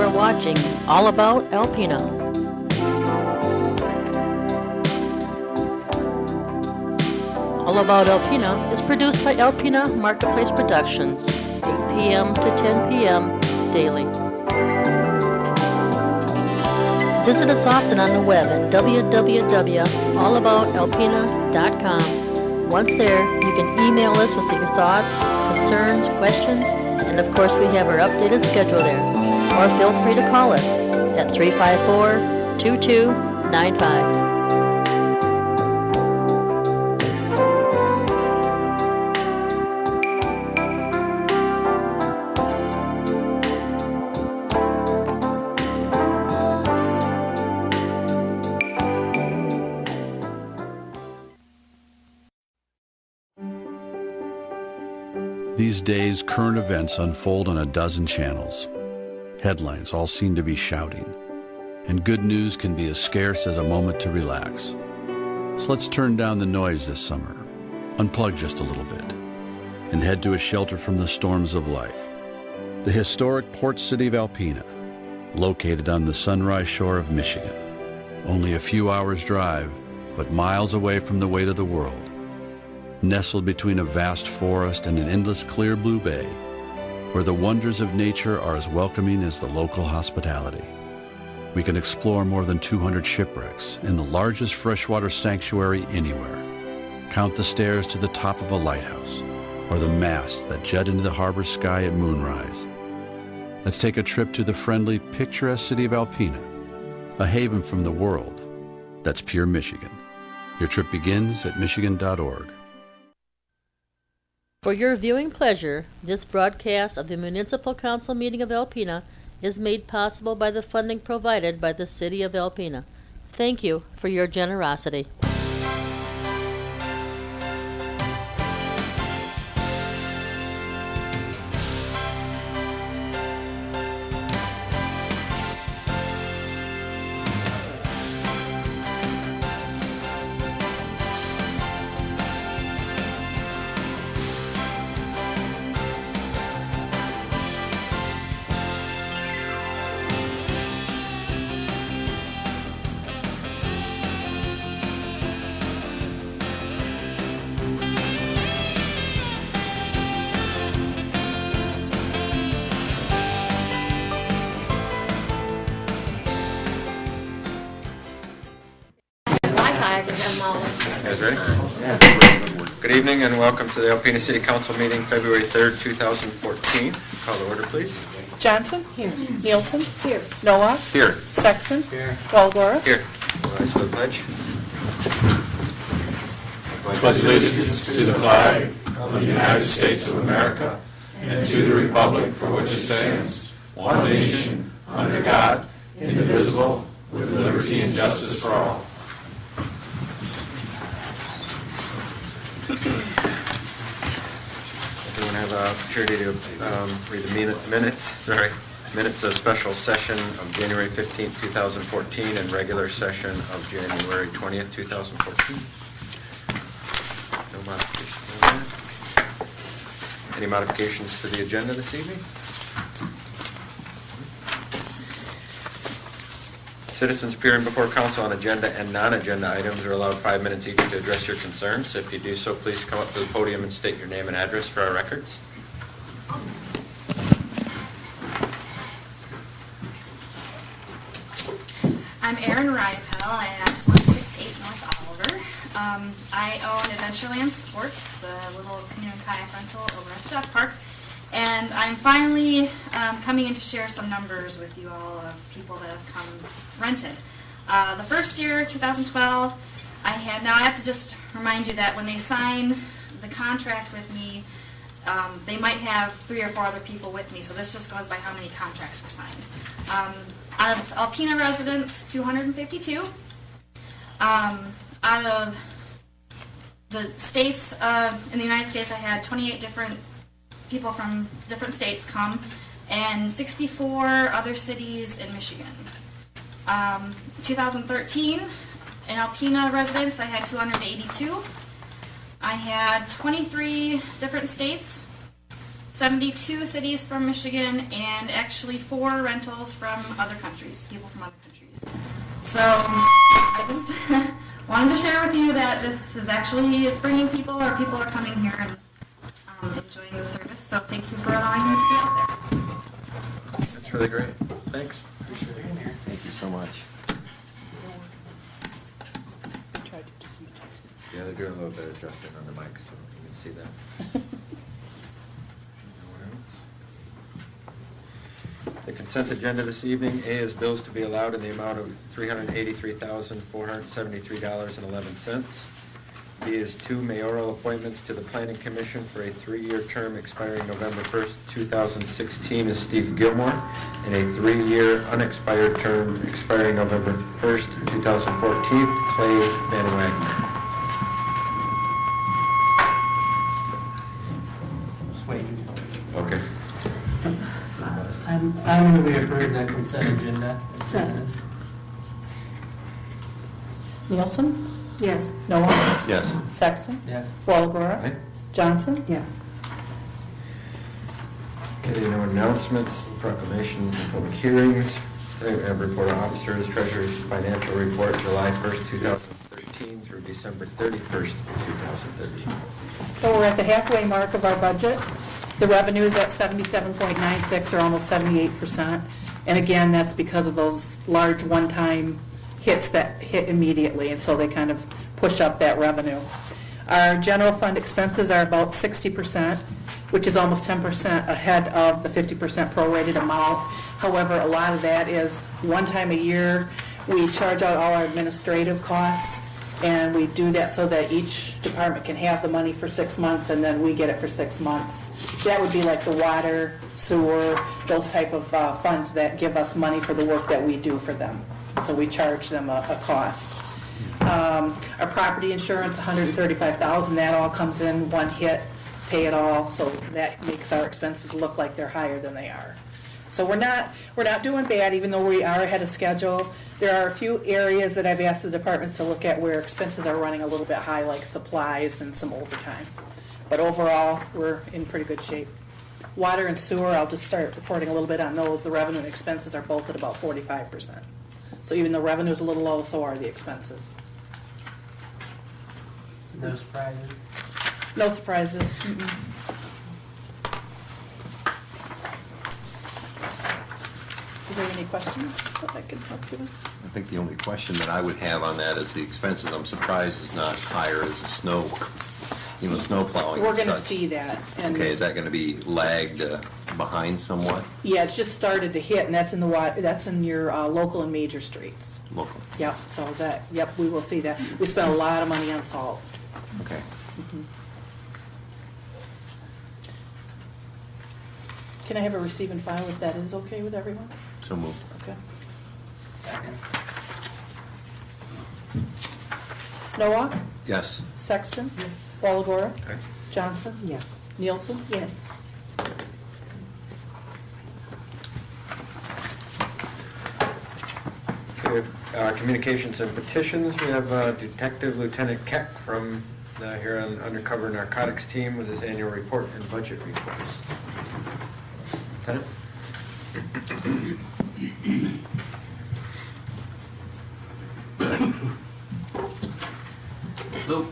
are watching All About Alpena. All About Alpena is produced by Alpena Marketplace Productions, 8 p.m. to 10 p.m. daily. Visit us often on the web at www.allaboutalpena.com. Once there, you can email us with your thoughts, concerns, questions, and of course we have our updated schedule there. Or feel free to call us at 354-2295. These days, current events unfold on a dozen channels. Headlines all seem to be shouting, and good news can be as scarce as a moment to relax. So let's turn down the noise this summer, unplug just a little bit, and head to a shelter from the storms of life. The historic port city of Alpena, located on the Sunrise Shore of Michigan. Only a few hours' drive, but miles away from the weight of the world. Nestled between a vast forest and an endless clear blue bay, where the wonders of nature are as welcoming as the local hospitality. We can explore more than 200 shipwrecks in the largest freshwater sanctuary anywhere. Count the stairs to the top of a lighthouse, or the masts that jut into the harbor sky at moonrise. Let's take a trip to the friendly, picturesque city of Alpena, a haven from the world that's pure Michigan. Your trip begins at michigan.org. For your viewing pleasure, this broadcast of the Municipal Council meeting of Alpena is made possible by the funding provided by the City of Alpena. Thank you for your generosity. You guys ready? Good evening and welcome to the Alpena City Council meeting, February 3rd, 2014. Call to order, please. Johnson? Here. Nielsen? Here. Noah? Here. Sexton? Here. Walgora? Here. Rise for the pledge. Pledge allegiance to the flag of the United States of America and to the republic for which it stands, one nation, under God, indivisible, with liberty and justice for all. Everyone have an opportunity to read the minutes of special session of January 15th, 2014 and regular session of January 20th, 2014. No modifications on that. Any modifications to the agenda this evening? Citizens appearing before council on agenda and non-agenda items are allowed 5 minutes each to address your concerns. If you do so, please come up to the podium and state your name and address for our records. I'm Erin Rydepel. I am at 168 North Oliver. I own Adventureland Sports, the little canoe and kayak rental over at the Duck Park. And I'm finally coming in to share some numbers with you all of people that have come rented. The first year, 2012, I have to just remind you that when they sign the contract with me, they might have 3 or 4 other people with me, so this just goes by how many contracts were signed. Out of Alpena residents, 252. Out of the states, in the United States, I had 28 different people from different states come, and 64 other cities in Michigan. 2013, in Alpena residents, I had 282. I had 23 different states, 72 cities from Michigan, and actually 4 rentals from other countries, people from other countries. So I just wanted to share with you that this is actually, it's bringing people, or people are coming here and enjoying the service. So thank you for allowing me to be out there. That's really great. Thanks. Thank you so much. Yeah, they're doing a little bit of adjusting on the mic, so you can see that. No one else? The consent agenda this evening, A is bills to be allowed in the amount of $383,473.11. B is 2 mayoral appointments to the Planning Commission for a 3-year term expiring November 1st, 2016 is Steve Gilmore, and a 3-year unexpired term expiring November 1st, 2014, Clay Van Wagner. Okay. I'm going to approve the consent agenda. Second. Nielsen? Yes. Noah? Yes. Sexton? Yes. Walagora? Aye. Johnson? Yes. Okay, no announcements, proclamations, and public hearings. I have report of officers, treasurer's financial report, July 1st, 2013 through December 31st, 2013. So we're at the halfway mark of our budget. The revenue is at 77.96, or almost 78%. And again, that's because of those large one-time hits that hit immediately, and so they kind of push up that revenue. Our general fund expenses are about 60%, which is almost 10% ahead of the 50% prorated amount. However, a lot of that is one time a year. We charge out all our administrative costs, and we do that so that each department can have the money for 6 months, and then we get it for 6 months. That would be like the water, sewer, those type of funds that give us money for the work that we do for them. So we charge them a cost. Our property insurance, $135,000, that all comes in one hit, pay it all, so that makes our expenses look like they're higher than they are. So we're not doing bad, even though we are ahead of schedule. There are a few areas that I've asked the departments to look at where expenses are running a little bit high, like supplies and some overtime. But overall, we're in pretty good shape. Water and sewer, I'll just start reporting a little bit on those. The revenue and expenses are both at about 45%. So even though revenue is a little low, so are the expenses. No surprises. No surprises. Is there any questions that I can help you with? I think the only question that I would have on that is the expenses. I'm surprised is not higher as the snow plowing We're and going to such. see that. And Okay, is that going to be lagged behind somewhat? yeah, it's just started to hit, and that's in the water. That's in your local and major streets. Local. Yep. So that. Yep, we will see that. We spent a lot of money on salt. Okay. Can I have a receive and file if that is okay with everyone? So moved. Okay. Second. Nowak? Yes. Sexton? Walagora? Aye. Johnson? Yes. Nielsen? Yes. Okay, communications and petitions. We have Detective Lieutenant Keck from the Huron Undercover Narcotics Team with his annual report and budget request. Lieutenant? Hello.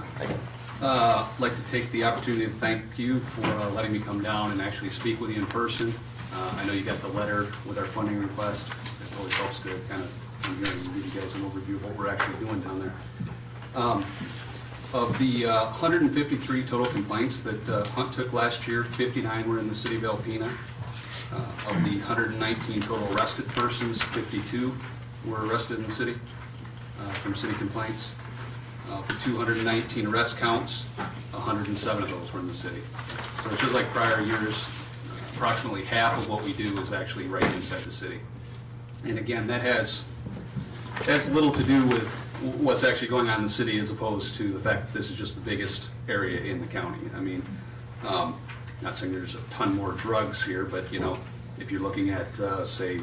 I'd like to take the opportunity to thank you for letting me come down and actually speak with you in person. I know you got the letter with our funding request. It always helps to kind of come here and give you guys an overview of what we're actually doing down there. Of the 153 total complaints that Hunt took last year, 59 were in the city of Alpena. Of the 119 total arrested persons, 52 were arrested in the city from city complaints. For 219 arrest counts, 107 of those were in the city. So just like prior years, approximately half of what we do is actually right inside the city. And again, that has little to do with what's actually going on in the city as opposed to the fact that this is just the biggest area in the county. I mean, not saying there's a ton more drugs here, but you know, if you're looking at, say,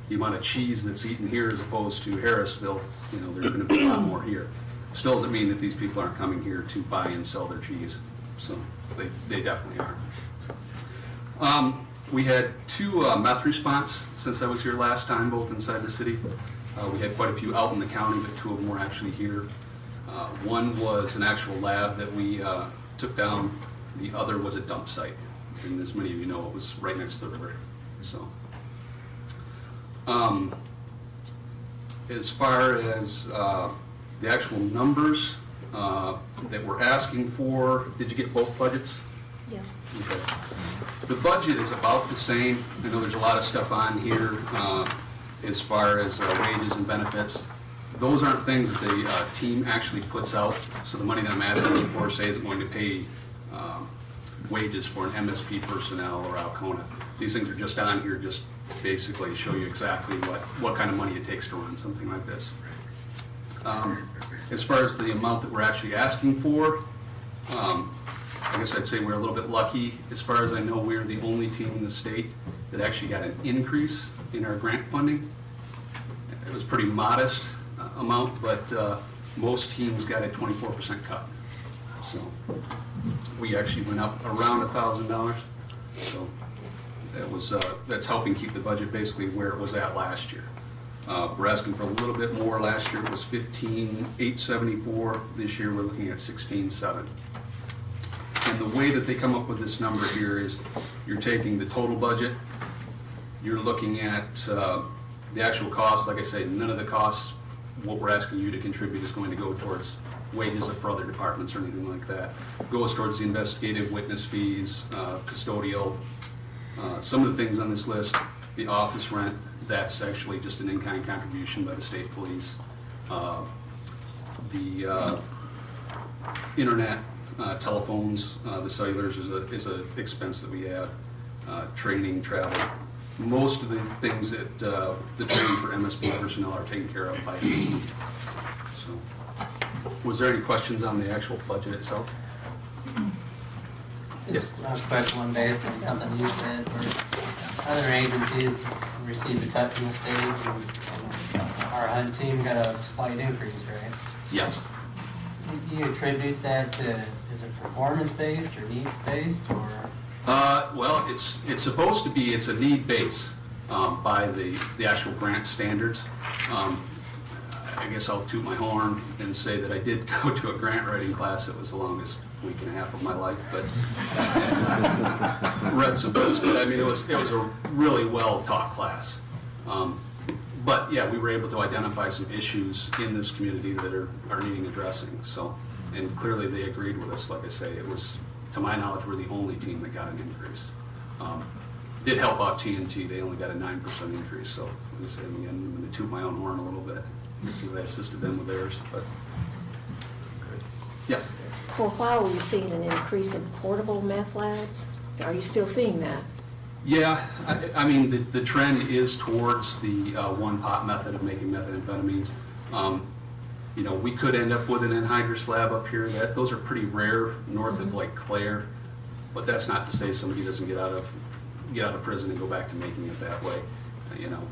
the amount of cheese that's eaten here as opposed to Harrisville, you know, there's going to be a lot more here. Still doesn't mean that these people aren't coming here to buy and sell their cheese. So they definitely are. We had two meth response since I was here last time, both inside the city. We had quite a few out in the county, but two of them were actually here. One was an actual lab that we took down. The other was a dump site. And as many of you know, it was right next to the river. So, as far as the actual numbers that we're asking for, did you get both budgets? Yeah. Okay. The budget is about the same. I know there's a lot of stuff on here as far as wages and benefits. Those aren't things that the team actually puts out. So the money that I'm asking you for, say, isn't going to pay wages for an MSP personnel or Alcona. These things are just on here, just basically show you exactly what kind of money it takes to run something like this. As far as the amount that we're actually asking for, I guess I'd say we're a little bit lucky. As far as I know, we're the only team in the state that actually got an increase in our grant funding. It was pretty modest amount, but most teams got a 24% cut. So we actually went up around $1,000. So that was that's helping keep the budget basically where it was at last year. We're asking for a little bit more. Last year it was $15,874. This year we're looking at $16,700. And the way that they come up with this number here is you're taking the total budget, you're looking at the actual cost. Like I say, none of the costs, what we're asking you to contribute is going to go towards wages for other departments or anything like that. It goes towards the investigative, witness fees, custodial, some of the things on this list, the office rent, that's actually just an in-kind contribution by the state police. The internet, telephones, the cellulars is a expense that we have, training, travel. Most of the things that the training for MSP personnel are taken care of by MSP. So, was there any questions on the actual budget itself? Just a quick one based on something you said, where other agencies received a cut from the state, and our HUD team got a slight increase, right? Yes. Do you attribute that to, is it performance-based or needs-based, or? Well, it's supposed to be, it's a need base by the actual grant standards. I guess I'll toot my horn and say that I did go to a grant writing class. It was the longest week and a half of my life, but read some books. But I mean, it was a really well taught class. But yeah, we were able to identify some issues in this community that are needing addressing. So, and clearly they agreed with us. Like I say, it was, to my knowledge, we're the only team that got an increase. Did help out TNT. They only got a 9% increase. So, like I say, again, I'm going to toot my own horn a little bit because I assisted them with theirs. But yes. For a while, we were seeing an increase in portable meth labs. Are you still seeing that? Yeah, I mean, the trend is towards the one-pot method of making methamphetamines. You know, we could end up with an anhydrous lab up here. Those are pretty rare north of like Clare, but that's not to say somebody doesn't get out of prison and go back to making it that way. You know,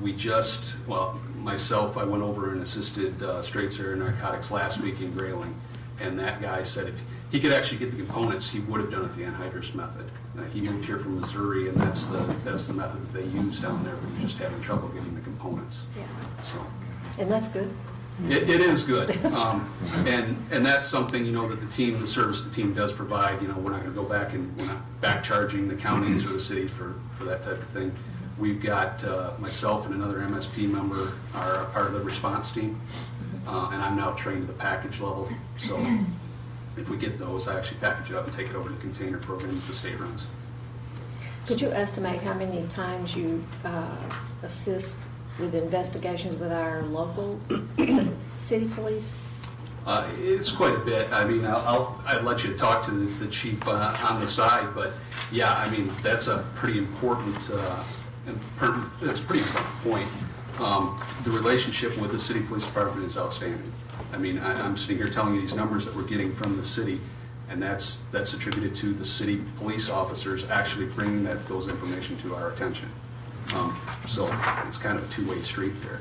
we just, well, myself, I went over and assisted Straits Area Narcotics last week in Grayling, and that guy said if he could actually get the components, he would have done it the anhydrous method. He moved here from Missouri, and that's the method that they use down there, but he's just having trouble getting the components. Yeah. So. And that's good. It is good, and that's something, you know, that the service the team does provide. You know, we're not going to go back and we're not back charging the counties or the cities for that type of thing. We've got myself and another MSP member are a part of the response team, and I'm now trained at the package level. So if we get those, I actually package it up and take it over to the container program that the state runs. Could you estimate how many times you assist with investigations with our local city police? It's quite a bit. I mean, I'd let you talk to the chief on the side, but yeah, I mean, that's a pretty important, it's a pretty important point. The relationship with the city police department is outstanding. I mean, I'm sitting here telling you these numbers that we're getting from the city, and that's attributed to the city police officers actually bringing those information to our attention. So it's kind of a two-way street there.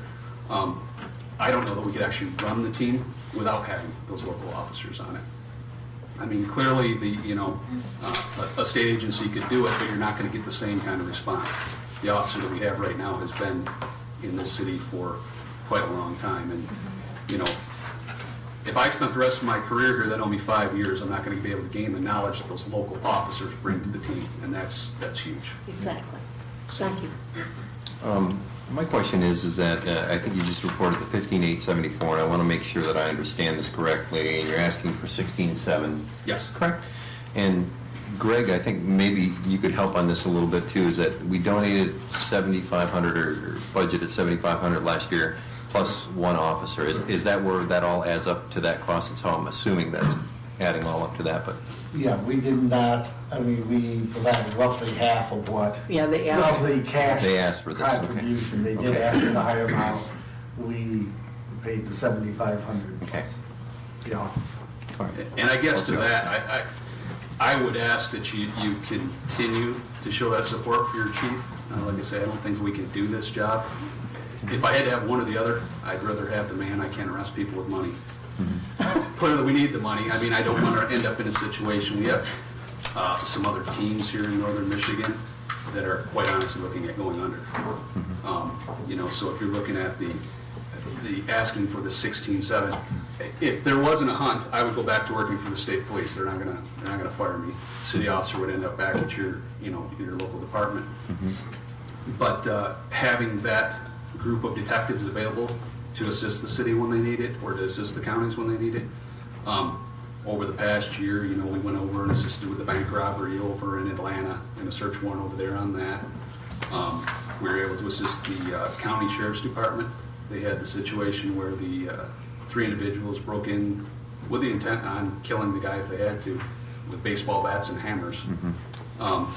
I don't know that we could actually run the team without having those local officers on it. I mean, clearly, a state agency could do it, but you're not going to get the same kind of response. The officer that we have right now has been in this city for quite a long time, and, if I spent the rest of my career here, that'd only be 5 years, I'm not going to be able to gain the knowledge that those local officers bring to the team, and that's huge. Exactly. Thank you. My question is that I think you just reported the 15,874, and I want to make sure that I understand this correctly. And you're asking for 16,700. Yes. Correct? And Greg, I think maybe you could help on this a little bit too, is that we donated 7,500 or budgeted 7,500 last year, plus one officer. Is that where that all adds up to that cost? That's how I'm assuming that's adding all up to that, but. Yeah, we did not, we provided roughly half of what. Yeah, they asked. Roughly cash. They asked for this, okay. Contribution. They did Okay. ask for the higher amount. We paid the 7,500 Okay. plus the officer. All right. And I guess to that, I would ask that you continue to show that support for your chief. Like I say, I don't think we can do this job. If I had to have one or the other, I'd rather have the man. I can't arrest people with money. Clearly, we need the money. I don't want to end up in a situation. We have some other teams here in northern Michigan that are quite honestly looking at going under. So if you're looking at the asking for the 16,700, if there wasn't a hunt, I would go back to working for the state police. They're not gonna fire me. City officer would end up back at your local department. But having that group of detectives available to assist the city when they need it, or to assist the counties when they need it. Over the past year, we went over and assisted with the bank robbery over in Atlanta, and a search warrant over there on that. We were able to assist the county sheriff's department. They had the situation where the 3 individuals broke in with the intent on killing the guy if they had to, with baseball bats and hammers.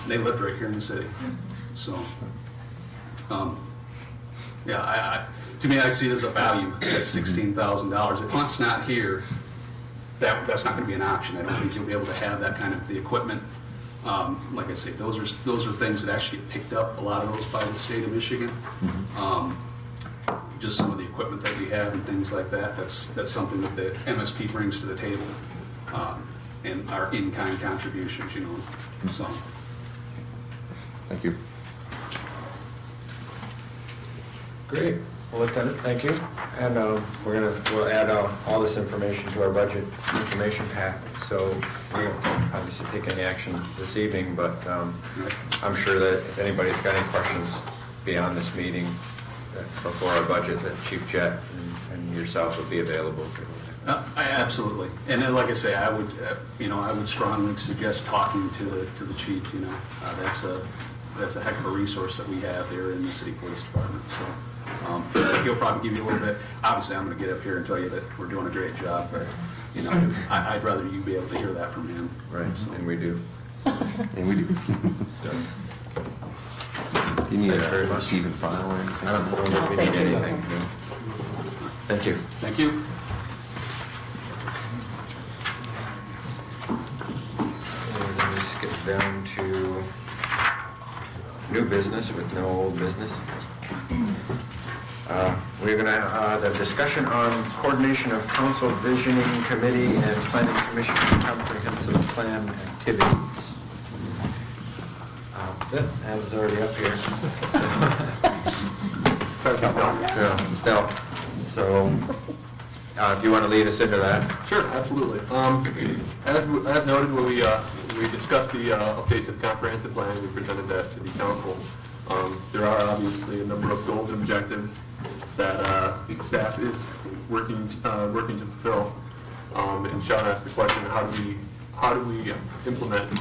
They lived right here in the city. So, to me, I see it as a value at $16,000. If Hunt's not here, that's not going to be an option. I don't think you'll be able to have that kind of the equipment. Like I say, those are things that actually get picked up, a lot of those by the state of Michigan. Just some of the equipment that we have and things like that. That's something that the MSP brings to the table, and our in-kind contributions. So. Thank you. Great. Well, Lieutenant, thank you. And we'll add all this information to our budget information pack. So we won't obviously take any action this evening, but I'm sure that if anybody's got any questions beyond this meeting before our budget, that Chief Jett and yourself would be available. Absolutely. And then, like I say, I would strongly suggest talking to the chief. That's a heck of a resource that we have here in the city police department. So. He'll probably give you a little bit. Obviously, I'm going to get up here and tell you that we're doing a great job, but I'd rather you be able to hear that from him. Right, so. And we do. And we do. Do you need a receive and file or anything? I don't know if we need anything. No. Thank you. Thank you. And we skip down to new business with no old business. We're going to, the discussion on coordination of council visioning committee and planning commission comprehensive plan activities. That was already up here. Yeah, still. So, do you want to lead us into that? Sure, absolutely. As noted, when we discussed the update to the comprehensive plan, we presented that to the council. There are obviously a number of goals and objectives that staff is working to fulfill. And Sean asked the question, how do we implement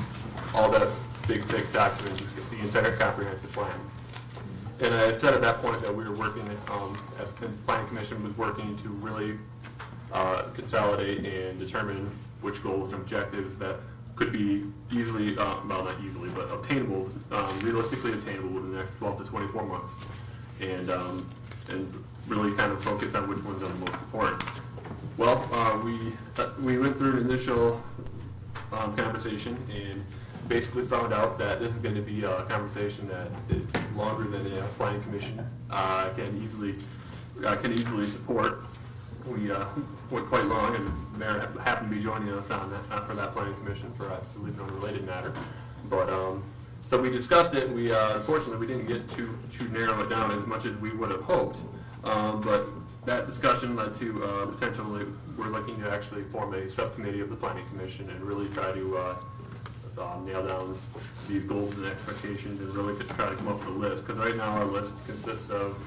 all that big document, the entire comprehensive plan? And I had said at that point that we were working, as the planning commission was working to really consolidate and determine which goals and objectives that could be easily, well, not easily, but obtainable, realistically obtainable within the next 12 to 24 months. And really kind of focus on which ones are the most important. Well, we went through an initial conversation and basically found out that this is going to be a conversation that is longer than a planning commission can easily support. we went quite long, and the mayor happened to be joining us on that, for that planning commission for, I believe, an unrelated matter. But, so we discussed it, we, unfortunately, we didn't get to narrow it down as much as we would have hoped. But that discussion led to potentially, we're looking to actually form a subcommittee of the planning commission and really try to nail down these goals and expectations and really try to come up with a list. Because right now our list consists of,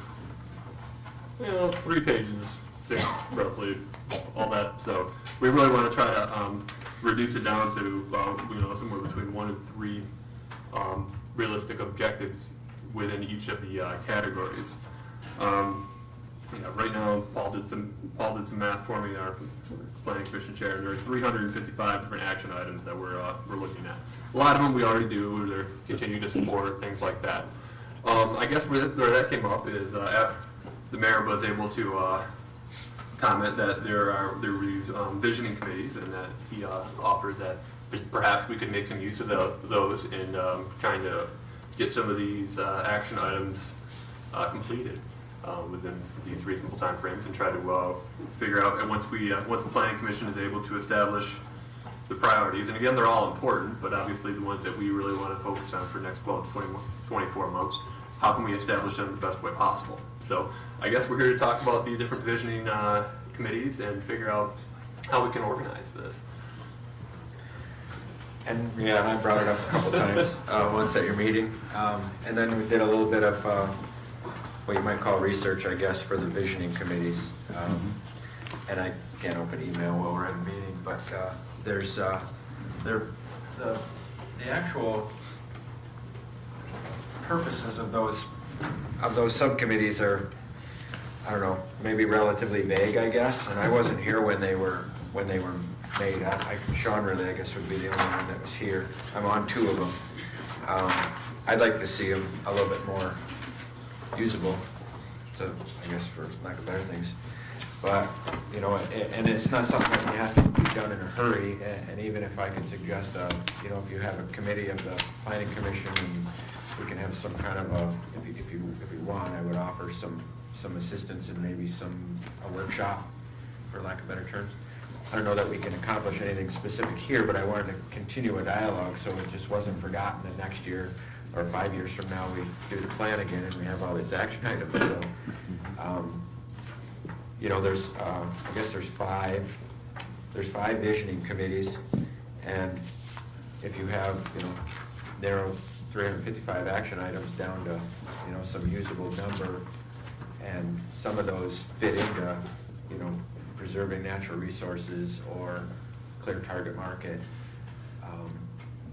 3 pages, 6 roughly, all that. So we really want to try to reduce it down to somewhere between 1 and 3 realistic objectives within each of the categories. Right now, Paul did some math for me, our planning commission chair, and there are 355 different action items that we're looking at. A lot of them we already do, they're continue to support, things like that. I guess where that came up is the mayor was able to comment that there were these visioning committees, and that he offered that perhaps we could make some use of those in trying to get some of these action items completed within these reasonable timeframes, and try to figure out, and once the planning commission is able to establish the priorities, and again, they're all important, but obviously the ones that we really want to focus on for the next 12 to 24 months, how can we establish them the best way possible? So I guess we're here to talk about the different visioning committees and figure out how we can organize this. And I brought it up a couple times, once at your meeting, and then we did a little bit of what you might call research, I guess, for the visioning committees. And I can't open email while we're at a meeting, but there's the actual purposes of those subcommittees are, I don't know, maybe relatively vague, I guess. And I wasn't here when they were made. Sean really, I guess, would be the only one that was here. I'm on 2 of them. I'd like to see them a little bit more usable, to, I guess, for lack of better things. But, and it's not something that you have to be done in a hurry. And even if I could suggest, if you have a committee of the planning commission, and we can have some kind of if you want, I would offer some assistance and maybe a workshop, for lack of better terms. I don't know that we can accomplish anything specific here, but I wanted to continue a dialogue so it just wasn't forgotten that next year or 5 years from now we do the plan again and we have all these action items. So, I guess there's 5 visioning committees, and if you have, narrow 355 action items down to, some usable number, and some of those fit into, preserving natural resources or clear target market,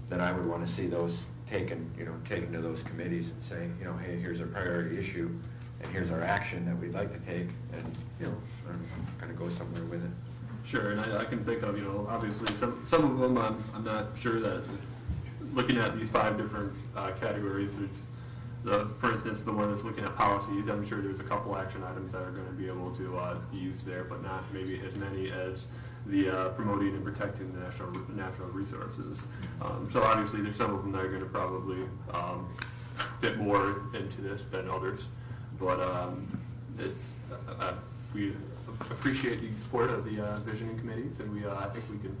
then I would want to see those taken to those committees and say, hey, here's a priority issue, and here's our action that we'd like to take, and, kind of go somewhere with it. Sure, and I can think of, obviously, some of them, I'm not sure that, looking at these 5 different categories, for instance, the one that's looking at policies, I'm sure there's a couple action items that are going to be able to be used there, but not maybe as many as the promoting and protecting the natural resources. So obviously, there's some of them that are going to probably fit more into this than others, but we appreciate the support of the visioning committees, and I think we can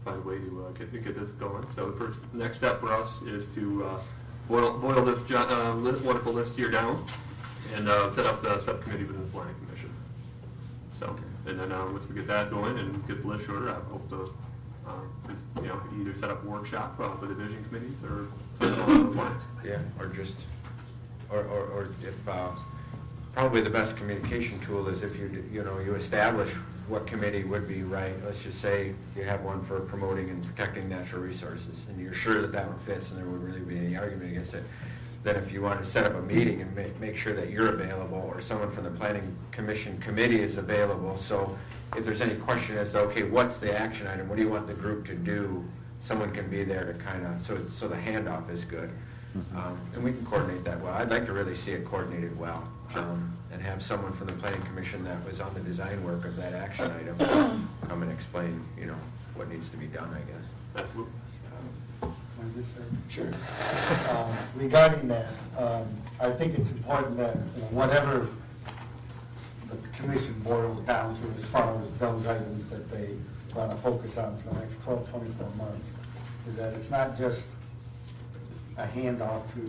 find a way to get this going. So the next step for us is to boil this wonderful list here down and set up the subcommittee within the planning commission. So, and then once we get that going and get the list shorter, I hope to either set up a workshop with the vision committees or set up on the plans. Yeah, or just, or if, probably the best communication tool is if you establish what committee would be right. Let's just say you have one for promoting and protecting natural resources, and you're sure that one fits and there wouldn't really be any argument against it. Then if you want to set up a meeting and make sure that you're available, or someone from the planning commission committee is available, so if there's any question as to, okay, what's the action item, what do you want the group to do, someone can be there to kind of, so the handoff is good. And we can coordinate that well. I'd like to really see it coordinated well, and have someone from the planning commission that was on the design work of that action item come and explain, what needs to be done, I guess. Absolutely. Sure. Regarding that, I think it's important that whatever the commission boils down to as far as those items that they want to focus on for the next 12, 24 months, is that it's not just a handoff to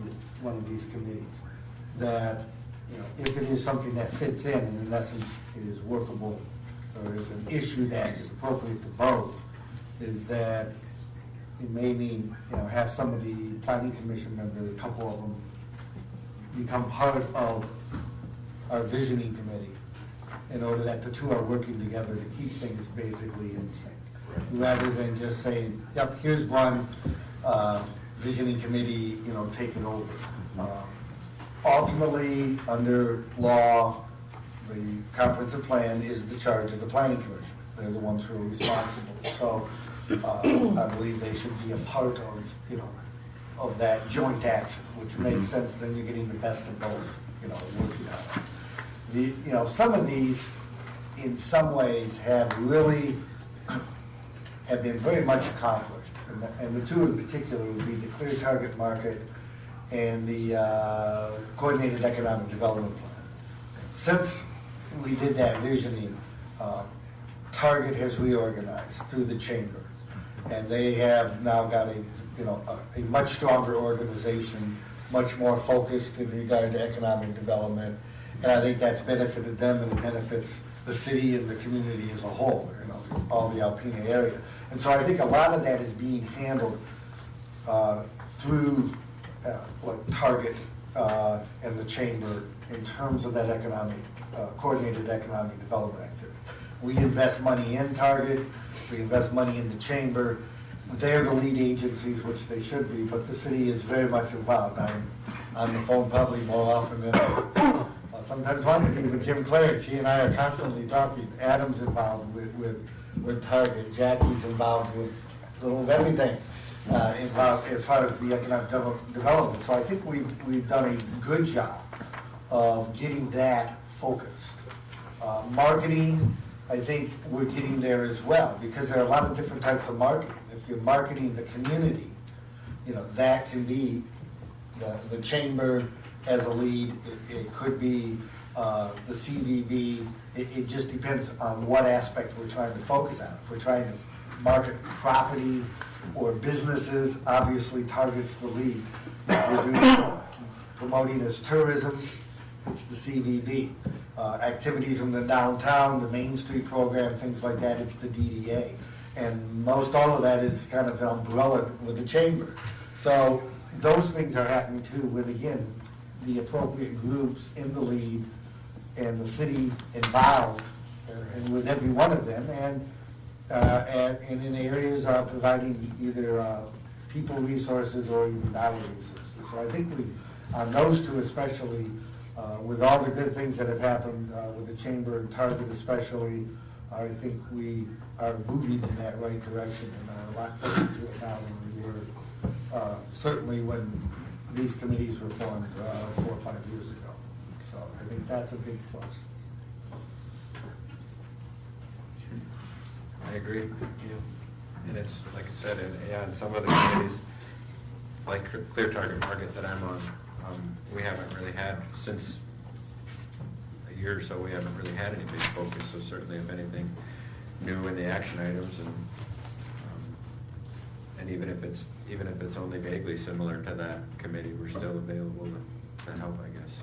one of these committees. That, you know, if it is something that fits in essence is workable, or is an issue that is appropriate to both, is that it may mean, you know, have some of the planning commission members, a couple of them, become part of our visioning committee, in order that the two are working together to keep things basically in sync. Rather than just saying, yep, here's one visioning committee, you know, take it over. Ultimately, under law, the comprehensive plan is the charge of the planning commission. They're the ones who are responsible. So I believe they should be a part of, you know, of that joint action, which makes sense. Then you're getting the best of both, you know, working on it. You know, some of these, in some ways, have really have been very much accomplished, and the two in particular would be the Clear Target Market and the Coordinated Economic Development Plan. Since we did that visioning, Target has reorganized through the chamber, and they have now got a much stronger organization, much more focused in regard to economic development, and I think that's benefited them and it benefits the city and the community as a whole, you know, all the Alpena area. And so I think a lot of that is being handled through like Target and the chamber in terms of that economic, coordinated economic development activity. We invest money in Target, we invest money in the chamber. They're the lead agencies, which they should be, but the city is very much involved. I'm on the phone probably more often than I sometimes want to be with Jim Clarence. He and I are constantly talking. Adam's involved with Target. Jackie's involved with a little of everything involved as far as the economic development. So I think we've done a good job of getting that focused. Marketing, I think we're getting there as well, because there are a lot of different types of marketing. If you're marketing the community, you know, that can be the chamber as a lead, it could be the CVB, it just depends on what aspect we're trying to focus on. If we're trying to market property or businesses, obviously Target's the lead. If we're doing promoting as tourism, it's the CVB. Activities in the downtown, the Main Street program, things like that, it's the DDA. And most all of that is kind of an umbrella with the chamber. So those things are happening too, with, again, the appropriate groups in the lead and the city involved, and with every one of them, and in areas providing either people resources or even dollar resources. So I think we, on those two especially, with all the good things that have happened with the chamber and Target especially, I think we are moving in that right direction and are a lot closer to it now than we were certainly when these committees were formed 4 or 5 years ago. So I think that's a big plus. I agree. And it's, like I said, and some of the committees, like Clear Target Market that I'm on, we haven't really had, since a year or so, we haven't really had any big focus, so certainly if anything new in the action items, and even if it's only vaguely similar to that committee, we're still available to help, I guess.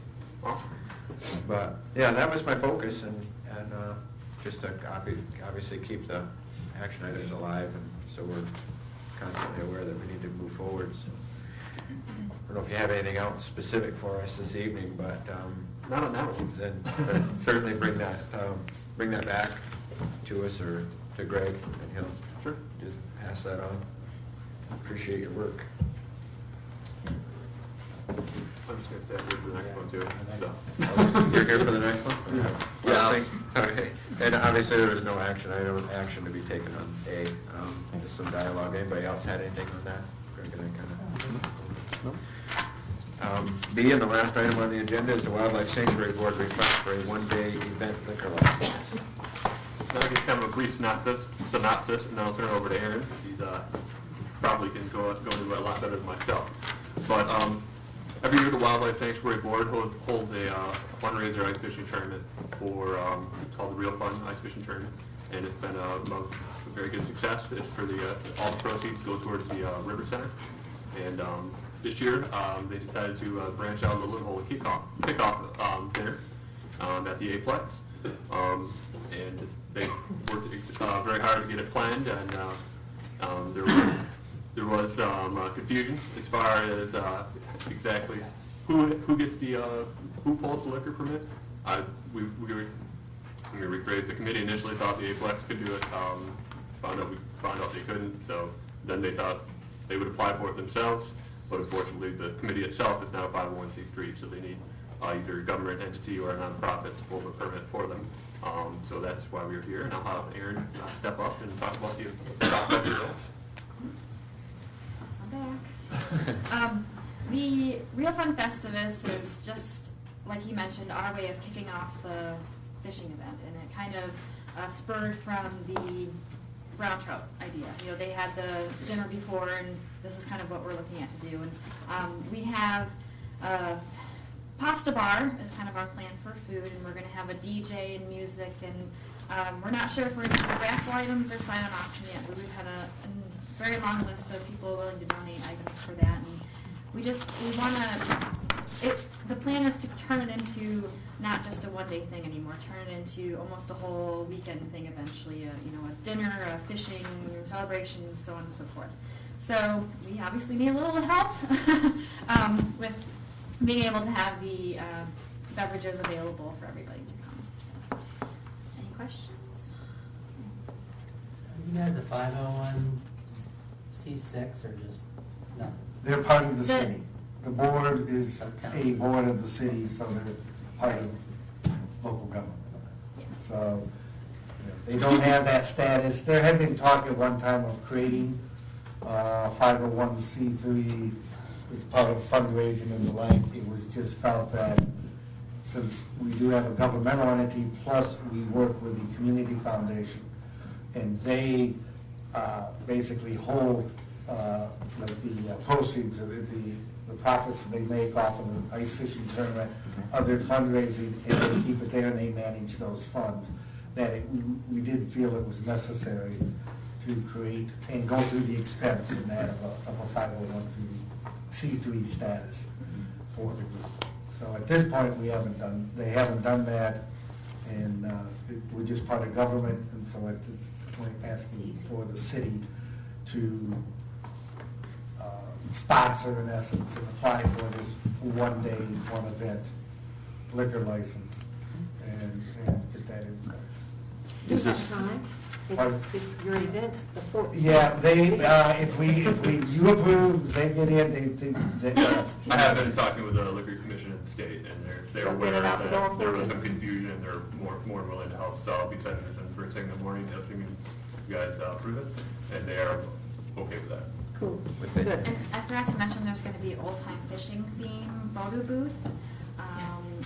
But, yeah, that was my focus, and just to obviously keep the action items alive, and so we're constantly aware that we need to move forward. So I don't know if you have anything else specific for us this evening, but Not on that one. then certainly bring that back to us or to Greg, and he'll just pass that on. Appreciate your work. I'm just going to stay here for the next one too. So. You're here for the next one? Yeah. Okay. And obviously, there was no action to be taken on A. Just some dialogue. Anybody else had anything on that? Greg and I kind of. B, and the last item on the agenda is the Wildlife Sanctuary Board request for a one-day event liquor license. So I'll give kind of a brief synopsis, and then I'll turn it over to Aaron. She's probably can go into it a lot better than myself. But every year the Wildlife Sanctuary Board holds a fundraiser ice fishing tournament for, it's called the Real Fun Ice Fishing Tournament, and it's been a very good success. It's for all the proceeds go towards the River Center, and this year they decided to branch out a little whole kickoff dinner at the Aplex, and they worked very hard to get it planned, and there was confusion as far as exactly who gets who pulls the liquor permit. We rephrased. The committee initially thought the Aplex could do it. Found out they couldn't. So then they thought they would apply for it themselves. But unfortunately, the committee itself is now a 501c3, so they need either a government entity or a nonprofit to pull the permit for them. So that's why we're here, and I'll have Aaron step up and talk about the I'm back. The Real Fun Festivus is just, like you mentioned, our way of kicking off the fishing event, and it kind of spurred from the brown trout idea. You know, they had the dinner before, and this is kind of what we're looking at to do. And we have pasta bar is kind of our plan for food, and we're going to have a DJ and music, and we're not sure if we're going to do raffle items or silent auction yet, but we've had a very long list of people willing to donate items for that, and we want to, the plan is to turn it into not just a one-day thing anymore, turn it into almost a whole weekend thing eventually, a dinner, a fishing celebration, so on and so forth. So we obviously need a little help with being able to have the beverages available for everybody to come. Any questions? Are you guys a 501c6 or just nothing? They're part of the The- city. The board is a board of the city, so they're part of local government. Yeah. So, they don't have that status. There had been talk at one time of creating 501c3 as part of fundraising and the like. It was just felt that since we do have a governmental entity, plus we work with the Community Foundation, and they basically hold like the proceeds of it, the profits they make off of the ice fishing tournament, other fundraising, and they keep it there and they manage those funds. That we did feel it was necessary to create and go through the expense in that of a 501c3 status for the group. So at this point, they haven't done that, and we're just part of government, and so at this point, asking for the city to sponsor, in essence, and apply for this one day, one event liquor license, and get that in place. Is this, Pardon? Your event's the 14th. Yeah, if you approve, they get in, Yes, I have been talking with the Liquor Commission in the state, and they're They'll aware get it out the door that for there you. was some confusion, and they're more than willing to help, so I'll be sending this in first thing in the morning, assuming you guys approve it, and they are okay with that. Cool. And I forgot to mention, there's going to be old time fishing theme photo booth, and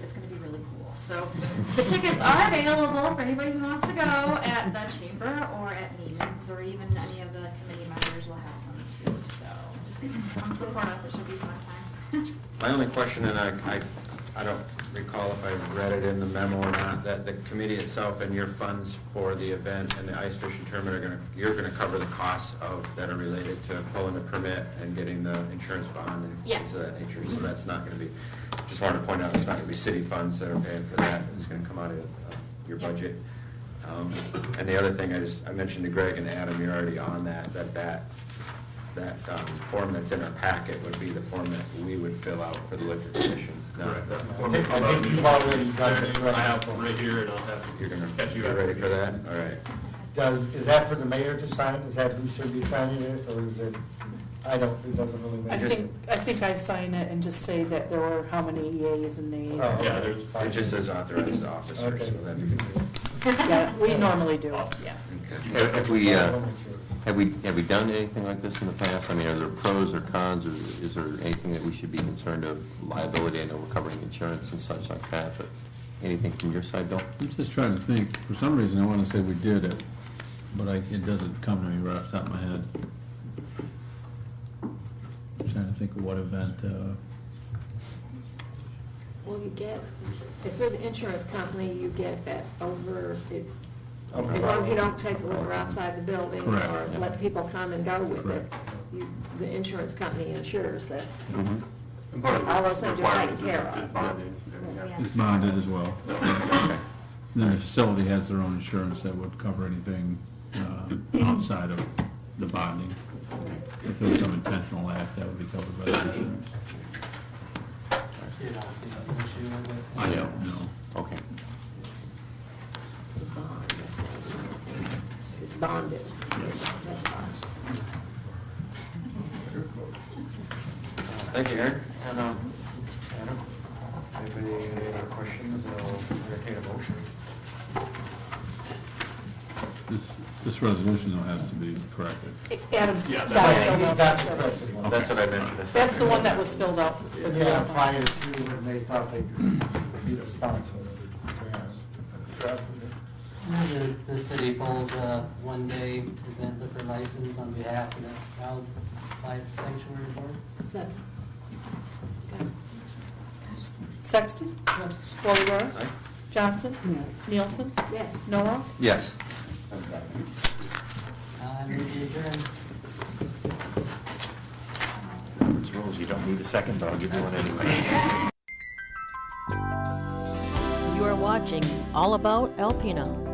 it's going to be really cool. So the tickets are available for anybody who wants to go at the chamber or at Neiman's, or even any of the committee members will have some too. So come support us; it should be a fun time. My only question, and I don't recall if I read it in the memo or not, that the committee itself and your funds for the event and the ice fishing tournament you're gonna cover the costs that are related to pulling the permit and getting the insurance bond and Yeah. things of that nature. So that's not gonna be, just wanted to point out, it's not gonna be city funds that are paying for that. It's gonna come out of your Yeah. budget. And the other thing, I mentioned to Greg and Adam, you're already on that form that's in our packet would be the form that we would fill out for the liquor commission. No. Correct. That's the I form think of you've already done it. I have one right here, and I'll have You're gonna catch you. get ready for that? All right. Is that for the mayor to sign? Is that who should be signing it, or is it, it doesn't really I matter? think I sign it and just say that there were how many yeas and nays. Oh, Yeah, okay. there's- It just says authorized officer, so Okay. that'd be good. Yeah, we normally do, yeah. Okay. have we done anything like this in the past? I mean, are there pros or cons, or is there anything that we should be concerned of, liability? I know we're covering insurance and such like that, but anything from your side, Bill? I'm just trying to think, for some reason I want to say we did it, but it doesn't come to me right off the top of my head. I'm trying to think of what event, Well, you get, if you're the insurance company, you get that over, as long as you don't take the liquor outside the building Correct. or let people come and go with it, the insurance company insures that. And part of All the those things are requirements taken care is of. bonding. Yeah. It's bonded as well. And then the facility has their own insurance that would cover anything outside of the bonding. If there was some intentional act, that would be covered by the insurance. You don't see an issue with it. I don't know. Okay. The bond, that's what it's bonded. That's fine. Thank you, Aaron. And, Adam, anybody, any other questions? I'll entertain a motion. This resolution though has to be corrected. Adam's Yeah, got that- it filled He's out. got the corrected one. That's what I mentioned. That's the one that was filled out. Yeah, prior to when they thought they could be the sponsor. The city pulls a one-day event liquor license on behalf of the Wildlife Sanctuary Board. Is that? Okay. Sexton? Yes. Wallingford? Aye. Johnson? Yes. Nielsen? Yes. Noah? Yes. Meeting adjourned. Robert's rules, you don't need a second, but I'll give you one anyway. You are watching All About Alpena.